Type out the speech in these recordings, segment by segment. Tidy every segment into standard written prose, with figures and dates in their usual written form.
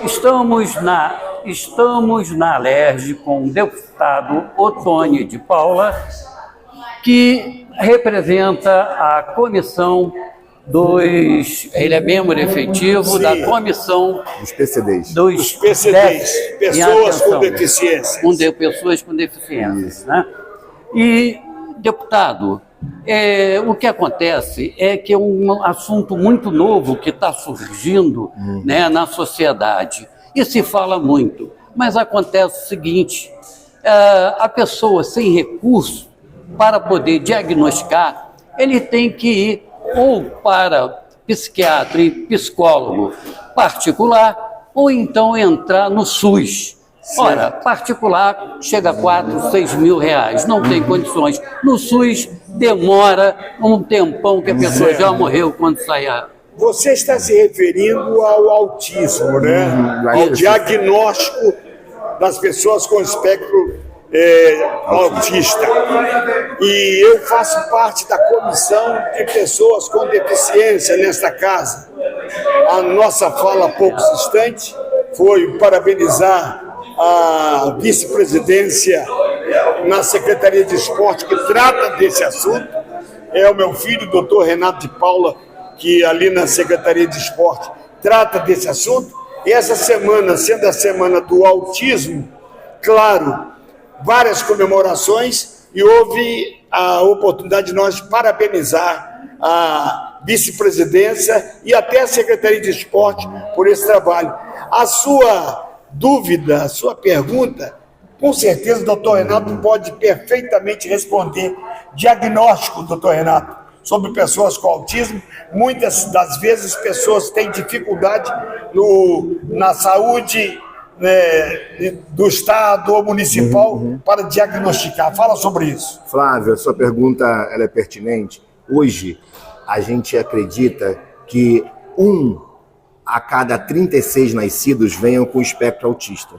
Estamos na Alerj com o deputado Ottoni de Paula, que representa a comissão ele é membro efetivo Sim. da comissão Dos PCDs. dos PCDs, pessoas com deficiências. Pessoas com deficiências, né? E, deputado, o que acontece é que é um assunto muito novo que está surgindo, né, na sociedade, e se fala muito, mas acontece o seguinte: a pessoa sem recurso para poder diagnosticar, ele tem que ir ou para psiquiatra e psicólogo particular, ou então entrar no SUS. Ora, particular chega a 4, 6 mil reais, não tem condições. No SUS demora um tempão que a pessoa já morreu quando sai a... Você está se referindo ao autismo, né? Ao diagnóstico das pessoas com espectro autista. E eu faço parte da comissão de pessoas com deficiência nesta casa. A nossa fala há poucos instantes foi parabenizar a vice-presidência na Secretaria de Esporte que trata desse assunto. É o meu filho, o doutor Renato de Paula, que ali na Secretaria de Esporte trata desse assunto. E essa semana, sendo a semana do autismo, claro, várias comemorações, e houve a oportunidade de nós parabenizar a vice-presidência e até a Secretaria de Esporte por esse trabalho. A sua dúvida, a sua pergunta, com certeza o doutor Renato pode perfeitamente responder. Diagnóstico, doutor Renato, sobre pessoas com autismo, muitas das vezes pessoas têm dificuldade na saúde, né, do Estado ou municipal para diagnosticar. Fala sobre isso. Flávio, a sua pergunta ela é pertinente. Hoje, a gente acredita que 1 a cada 36 nascidos venham com espectro autista.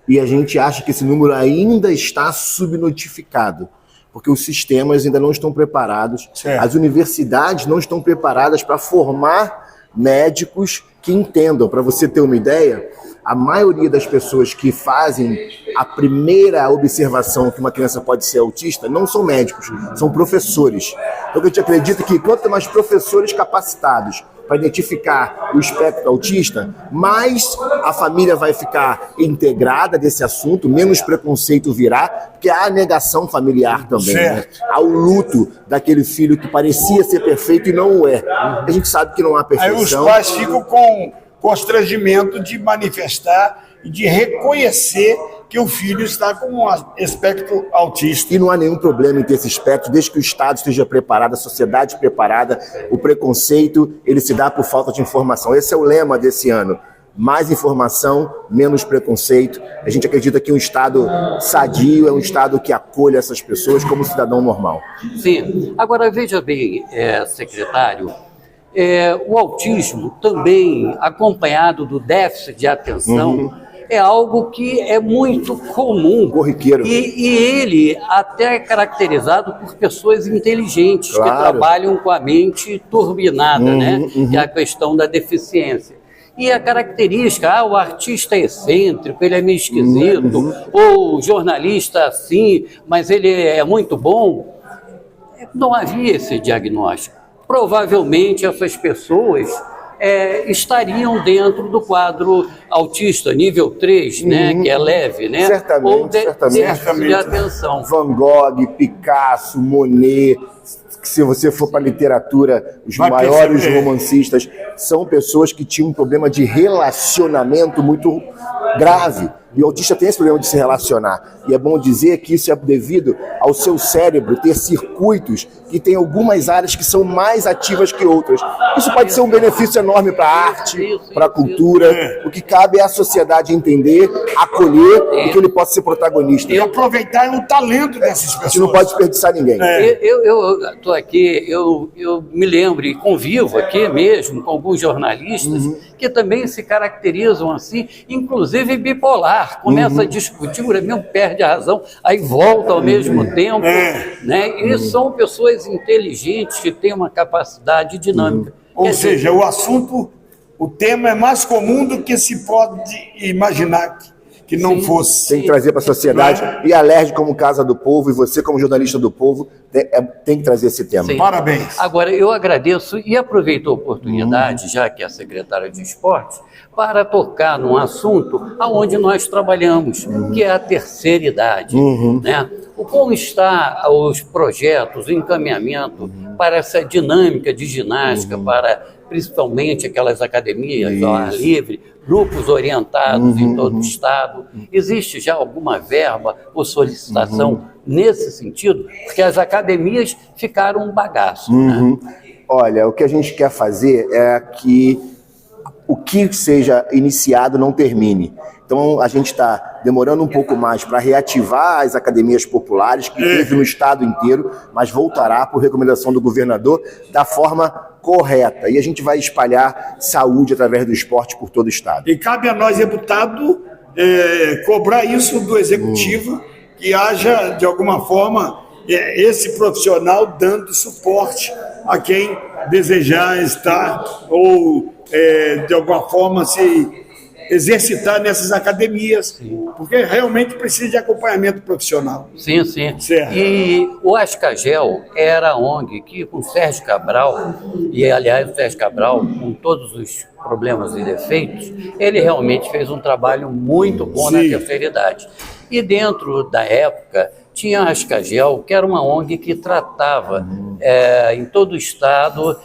E a gente acha que esse número ainda está subnotificado, porque os sistemas ainda não estão preparados, as universidades não estão preparadas para formar médicos que entendam. Para você ter uma ideia, a maioria das pessoas que fazem a primeira observação que uma criança pode ser autista não são médicos, são professores. Então a gente acredita que quanto mais professores capacitados para identificar o espectro autista, mais a família vai ficar integrada desse assunto, menos preconceito virá, porque há a negação familiar também, né? Há o luto daquele filho que parecia ser perfeito e não o é. A gente sabe que não há perfeição. Aí os pais ficam com constrangimento de manifestar e de reconhecer que o filho está com um espectro autista. E não há nenhum problema em ter esse espectro, desde que o Estado esteja preparado, a sociedade preparada. O preconceito, ele se dá por falta de informação. Esse é o lema desse ano. Mais informação, menos preconceito. A gente acredita que um Estado sadio é um Estado que acolhe essas pessoas como cidadão normal. Sim. Agora, veja bem, secretário, o autismo também, acompanhado do déficit de atenção, é algo que é muito comum. Corriqueiro. E ele até é caracterizado por pessoas inteligentes, que trabalham com a mente turbinada, né? E a questão da deficiência. E a característica, o artista é excêntrico, ele é meio esquisito, ou o jornalista assim, mas ele é muito bom. Não havia esse diagnóstico. Provavelmente essas pessoas estariam dentro do quadro autista, nível 3, né, que é leve, né? Certamente, ou déficit de atenção. Van Gogh, Picasso, Monet, se você for para a literatura, os maiores romancistas são pessoas que tinham um problema de relacionamento muito grave. E o autista tem esse problema de se relacionar. E é bom dizer que isso é devido ao seu cérebro ter circuitos que tem algumas áreas que são mais ativas que outras. Isso pode ser um benefício enorme para a arte, para a cultura. O que cabe é a sociedade entender, acolher e que ele possa ser protagonista. E aproveitar o talento dessas pessoas. A gente não pode desperdiçar ninguém. Eu estou aqui, eu me lembro e convivo aqui mesmo com alguns jornalistas que também se caracterizam assim, inclusive bipolar. Começa a discutir, o mesmo perde a razão, aí volta ao mesmo tempo, né? E são pessoas inteligentes que têm uma capacidade dinâmica. Ou seja, o assunto o tema é mais comum do que se pode imaginar que não Sim, fosse. Tem que trazer para a sociedade. E a LERJ, como Casa do Povo, e você, como jornalista do povo, tem que trazer esse tema. Sim. Parabéns. Agora, eu agradeço e aproveito a oportunidade, já que é a secretária de Esportes, para tocar num assunto aonde nós trabalhamos, que é a terceira idade. Né? Como está os projetos, o encaminhamento para essa dinâmica de ginástica, para principalmente aquelas academias ao ar livre, grupos orientados em todo o estado? Existe já alguma verba ou solicitação nesse sentido? Porque as academias ficaram um bagaço. Né? Olha, o que a gente quer fazer é que o que seja iniciado não termine. Então, a gente está demorando um pouco mais para reativar as academias populares, que teve no estado inteiro, mas voltará por recomendação do governador da forma correta. E a gente vai espalhar saúde através do esporte por todo o estado. E cabe a nós, deputado, cobrar isso do executivo, que haja, de alguma forma, esse profissional dando suporte a quem desejar estar ou, de alguma forma, se exercitar nessas academias. Sim. Porque realmente precisa de acompanhamento profissional. Sim, sim. Certo. E o Ascagel era a ONG que, com o Sérgio Cabral, e aliás o Sérgio Cabral, com todos os problemas e defeitos, ele realmente fez um trabalho muito bom na terceira idade. E dentro da época, tinha a Ascagel, que era uma ONG que tratava em todo o estado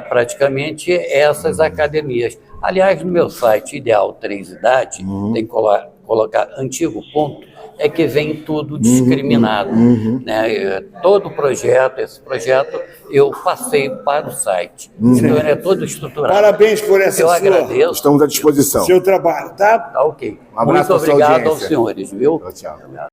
praticamente essas academias. Aliás, no meu site Ideal 3 Idade, tem que colocar antigo ponto, é que vem tudo discriminado. Né? Todo esse projeto, eu passei para o site. Então, ele é todo estruturado. Parabéns por essa Eu agradeço. Estamos à disposição. Seu trabalho, tá? Tá ok. Um abraço Muito à sua obrigado aos audiência. senhores, viu? Tchau.